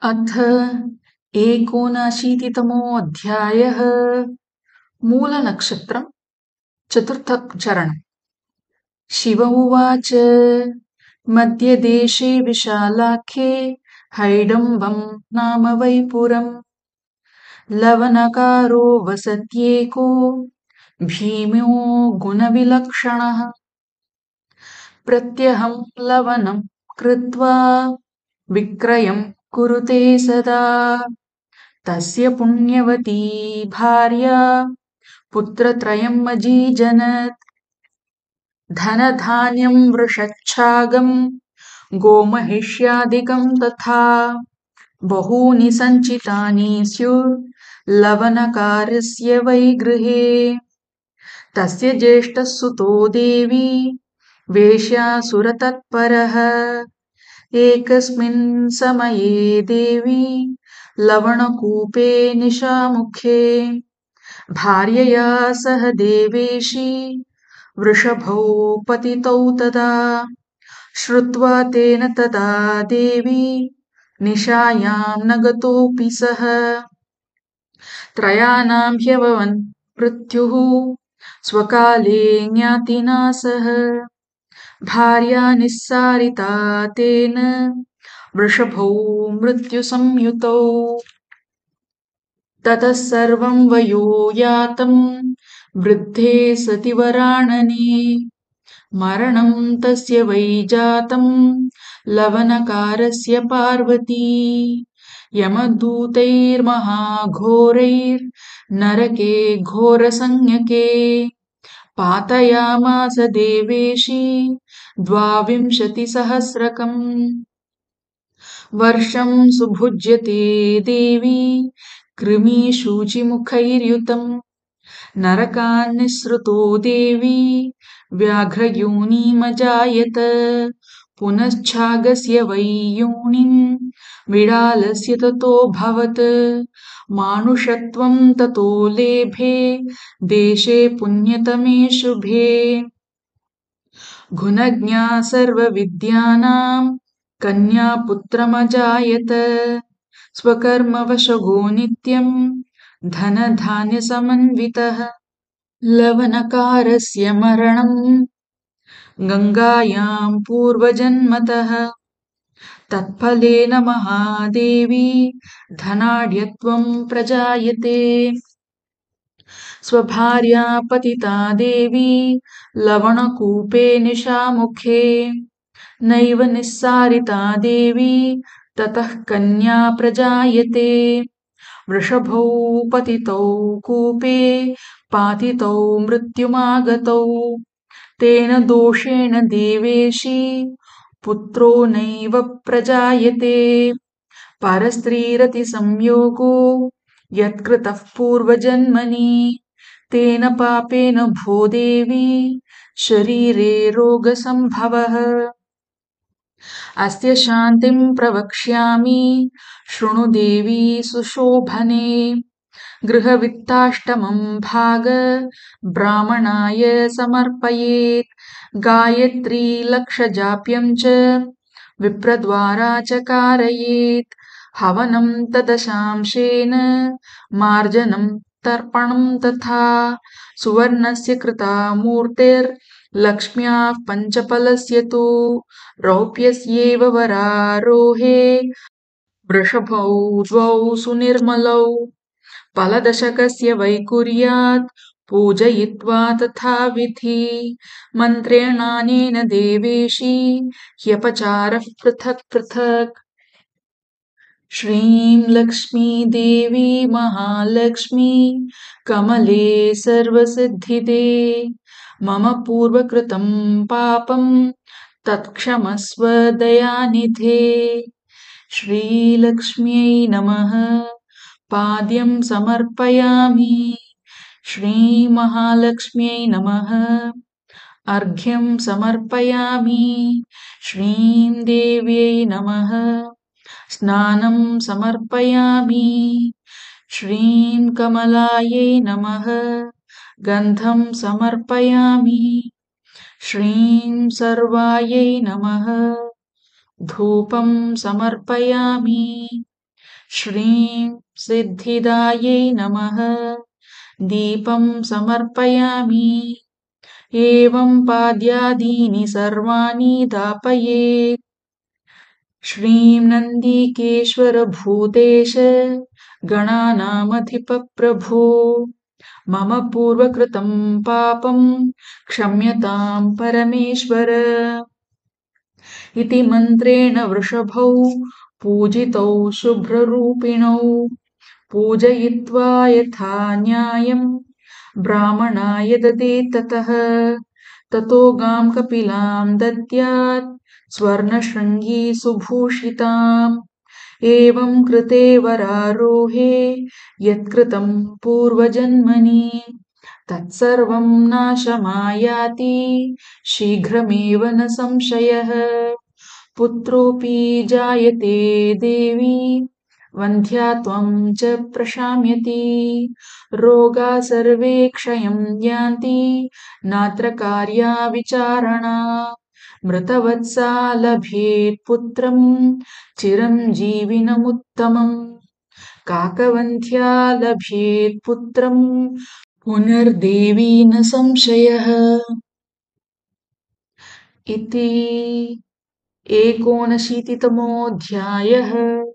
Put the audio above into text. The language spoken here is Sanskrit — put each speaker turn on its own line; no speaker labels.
अथ 79तमोऽध्यायः। मूलनक्षत्रम् चतुर्थचरणम्। शिव उवाच मध्यदेशे विशालाख्ये हैडम्बम् नाम वै पुरम् लवणकारो वसत्येको भीमो गुणविलक्षणः प्रत्यहं लवणं कृत्वा विक्रयं कुरुते सदा तस्य पुण्यवती भार्या पुत्रत्रयम् अजीजनत् धनधान्यं वृषच्छागं गोमहिष्यादिकं तथा बहूनि सञ्चितानि स्युर्लवणकारस्य वै गृहे तस्य ज्येष्ठः सुतो देवी वेश्यासुरतत्परः एकस्मिन् समये देवी लवणकूपे निशामुखे भार्यया सह देवेशी वृषभौ पतितौ तदा श्रुत्वा तेन तदा देवी निशायां न गतोऽपि सः त्रयाणां ह्यभवन् मृत्युः स्वकाले ज्ञातिना सह भार्या निस्सारिता तेन वृषभौ मृत्युसंयुतौ ततः सर्वं वयो यातं वृद्धे सति वराणने मरणं तस्य वै जातं लवणकारस्य पार्वती यमदूतैर्महाघोरैर्नरके घोरसंज्ञके पातयामास देवेशी 22,000 वर्षं सुभुज्यते देवी कृमिशुचिमुखैर्युतम् नरकान् निःसृतो देवी व्याघ्रयोनिमजायत पुनश्चागस्य वै योनिं विडालस्य ततोऽभवत् मानुषत्वं ततो लेभे देशे पुण्यतमे शुभे गुणज्ञा सर्वविद्यानां कन्यापुत्रमजायत स्वकर्मवशगो नित्यं धनधान्यसमन्वितः लवणकारस्य मरणं गङ्गायां पूर्वजन्मतः तत्फलेन महादेवी धनाढ्यत्वं प्रजायते स्वभार्या पतिता देवी लवणकूपे निशामुखे नैव निस्सारिता देवी ततः कन्या प्रजायते वृषभौ पतितौ कूपे पातितौ मृत्युमागतौ तेन दोषेण देवेशी पुत्रो नैव प्रजायते परस्त्रीरतिसंयोगो यत्कृतः पूर्वजन्मनि तेन पापेन भो देवी शरीरे रोगसम्भवः अस्य शान्तिं प्रवक्ष्यामि शृणु देवी सुशोभने गृहवित्ताष्टमं भाग ब्राह्मणाय समर्पयेत् गायत्री लक्षजाप्यं च विप्रद्वारा च कारयेत् हवनं तदशांशेन मार्जनं तर्पणं तथा सुवर्णस्य कृता मूर्तिर्लक्ष्म्याः पञ्चफलस्य तु रौप्यस्येव वरारोहे वृषभौ द्वौ सुनिर्मलौ फलदशकस्य वै कुर्यात् पूजयित्वा तथाविधि मन्त्रेणानेन देवेशी ह्यपचारः पृथक् पृथक् श्रीं लक्ष्मी देवी महालक्ष्मी कमले सर्वसिद्धिदे मम पूर्वकृतं पापं तत्क्षमस्व दयानिधे श्रीलक्ष्म्यै नमः पाद्यं समर्पयामि श्रीमहालक्ष्म्यै नमः अर्घ्यं समर्पयामि श्रीं देव्यै नमः स्नानं समर्पयामि श्रीं कमलायै नमः गन्धं समर्पयामि श्रीं सर्वायै नमः धूपं समर्पयामि श्रीं सिद्धिदायै नमः। दीपं समर्पयामि। एवं पाद्यादीनि सर्वाणि दापयेत्। श्रीं नन्दिकेश्वरभूतेश गणानामधिपप्रभो मम पूर्वकृतं पापं क्षम्यतां परमेश्वर। इति मन्त्रेण वृषभौ पूजितौ शुभ्ररूपिणौ पूजयित्वा यथा न्यायं ब्राह्मणाय ददेत् ततः। ततो गां कपिलां दद्यात् स्वर्णशृङ्गी सुभूषिताम्। एवं कृते वरारोहे यत्कृतं पूर्वजन्मनि तत्सर्वं नाशमायाति शीघ्रमेव न संशयः। पुत्रोऽपि जायते देवी वन्ध्या त्वं च प्रशाम्यति। रोगाः सर्वे क्षयं यान्ति नात्र कार्या विचारणा। मृतवत्सा लभेत् पुत्रं चिरञ्जीविनमुत्तमम्। काकवन्ध्या लभेत् पुत्रं पुनर्देवी न संशयः। इति 89तमोऽध्यायः।